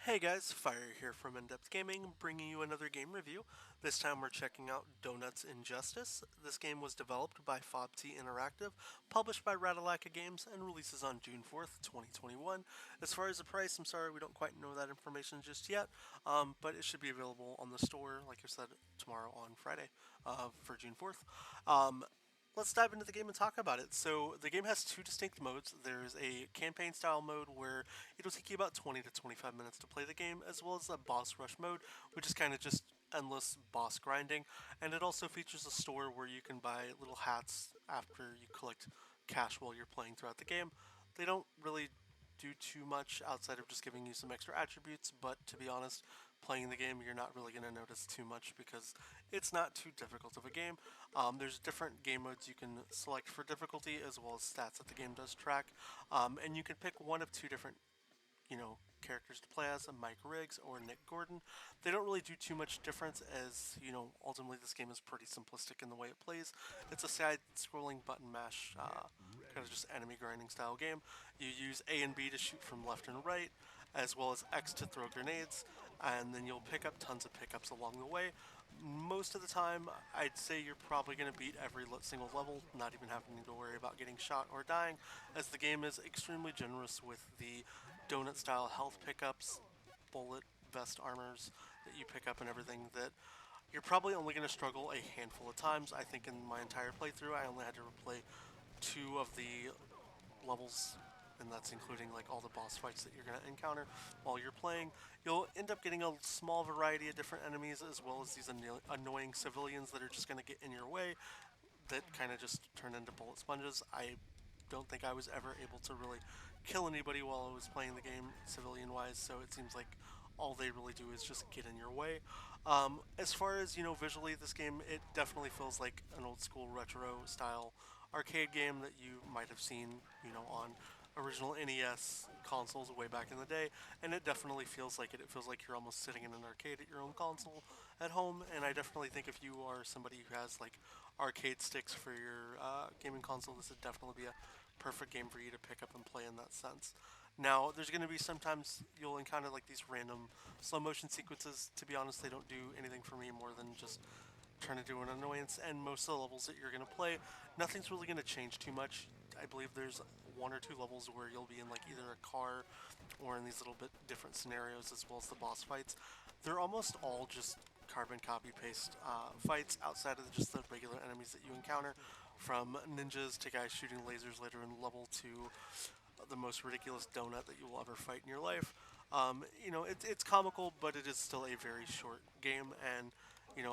Hey guys, Fire here from InDepth Gaming, bringing you another game review. This time we're checking out Donuts'n'Justice. This game was developed by FobT Interactive, published by Ratalaika Games, and releases on June 4th, 2021. As far as the price, I'm sorry we don't quite know that information just yet, but it should be available on the store, like I said, tomorrow on Friday for June 4th. Let's dive into the game and talk about it. So the game has two distinct modes. There's a campaign style mode where it'll take you about 20 to 25 minutes to play the game, as well as a boss rush mode, which is kind of just endless boss grinding. And it also features a store where you can buy little hats after you collect cash while you're playing throughout the game. They don't really do too much outside of just giving you some extra attributes, but to be honest, playing the game, you're not really going to notice too much because it's not too difficult of a game. There's different game modes you can select for difficulty as well as stats that the game does track, and you can pick one of two different characters to play as, Mike Riggs or Nick Gordon. They don't really do too much difference as, ultimately this game is pretty simplistic in the way it plays. It's a side-scrolling button mash, kind of just enemy grinding style game. You use A and B to shoot from left and right, as well as X to throw grenades, and then you'll pick up tons of pickups along the way. Most of the time, I'd say you're probably going to beat every single level, not even having to worry about getting shot or dying, as the game is extremely generous with the donut-style health pickups, bullet vest armors that you pick up and everything that you're probably only going to struggle a handful of times. I think in my entire playthrough, I only had to replay two of the levels, and that's including like all the boss fights that you're going to encounter while you're playing. You'll end up getting a small variety of different enemies, as well as these annoying civilians that are just going to get in your way that kind of just turn into bullet sponges. I don't think I was ever able to really kill anybody while I was playing the game civilian wise, so it seems like all they really do is just get in your way. As far as visually, this game, it definitely feels like an old school retro style arcade game that you might have seen on original NES consoles way back in the day, and it definitely feels like it. It feels like you're almost sitting in an arcade at your own console at home, and I definitely think if you are somebody who has like arcade sticks for your gaming console, this would definitely be a perfect game for you to pick up and play in that sense. Now, there's going to be sometimes you'll encounter like these random slow motion sequences. To be honest, they don't do anything for me more than just trying to do an annoyance, and most of the levels that you're going to play, nothing's really going to change too much. I believe there's one or two levels where you'll be in like either a car or in these little bit different scenarios, as well as the boss fights. They're almost all just carbon copy paste fights outside of just the regular enemies that you encounter, from ninjas to guys shooting lasers later in the level to the most ridiculous donut that you will ever fight in your life. It's comical, but it is still a very short game, and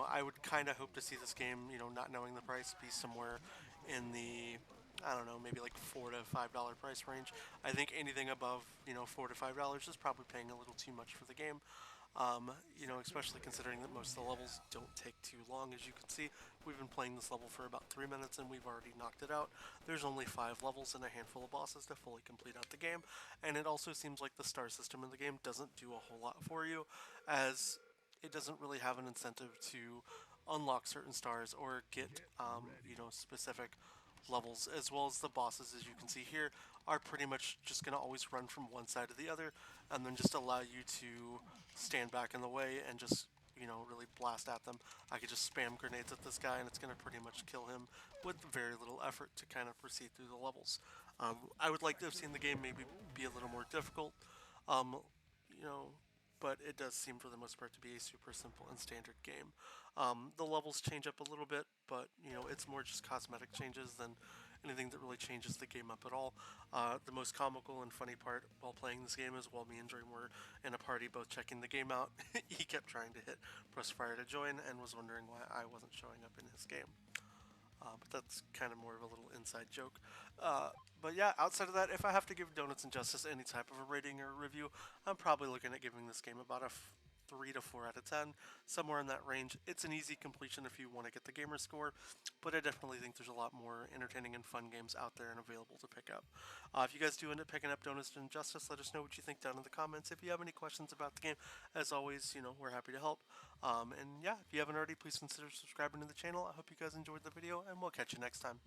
I would kind of hope to see this game, not knowing the price, be somewhere in the, I don't know, maybe like $4 to $5 price range. I think anything above, $4 to $5 is probably paying a little too much for the game. Especially considering that most of the levels don't take too long. As you can see, we've been playing this level for about 3 minutes and we've already knocked it out. There's only 5 levels and a handful of bosses to fully complete out the game, and it also seems like the star system in the game doesn't do a whole lot for you, as it doesn't really have an incentive to unlock certain stars or get, specific levels, as well as the bosses, as you can see here, are pretty much just going to always run from one side to the other and then just allow you to stand back in the way and just really blast at them. I could just spam grenades at this guy and it's going to pretty much kill him with very little effort to kind of proceed through the levels. I would like to have seen the game maybe be a little more difficult, um, you know, but it does seem for the most part to be a super simple and standard game. The levels change up a little bit, but it's more just cosmetic changes than anything that really changes the game up at all. The most comical and funny part while playing this game is while me and Dream were in a party both checking the game out, he kept trying to hit press fire to join and was wondering why I wasn't showing up in his game. But that's kind of more of a little inside joke. But yeah, outside of that, if I have to give Donuts'n'Justice any type of a rating or review, I'm probably looking at giving this game about a 3 to 4 out of 10, somewhere in that range. It's an easy completion if you want to get the gamer score, but I definitely think there's a lot more entertaining and fun games out there and available to pick up. If you guys do end up picking up Donuts'n'Justice, let us know what you think down in the comments. If you have any questions about the game, as always, we're happy to help. And yeah, if you haven't already, please consider subscribing to the channel. I hope you guys enjoyed the video, and we'll catch you next time.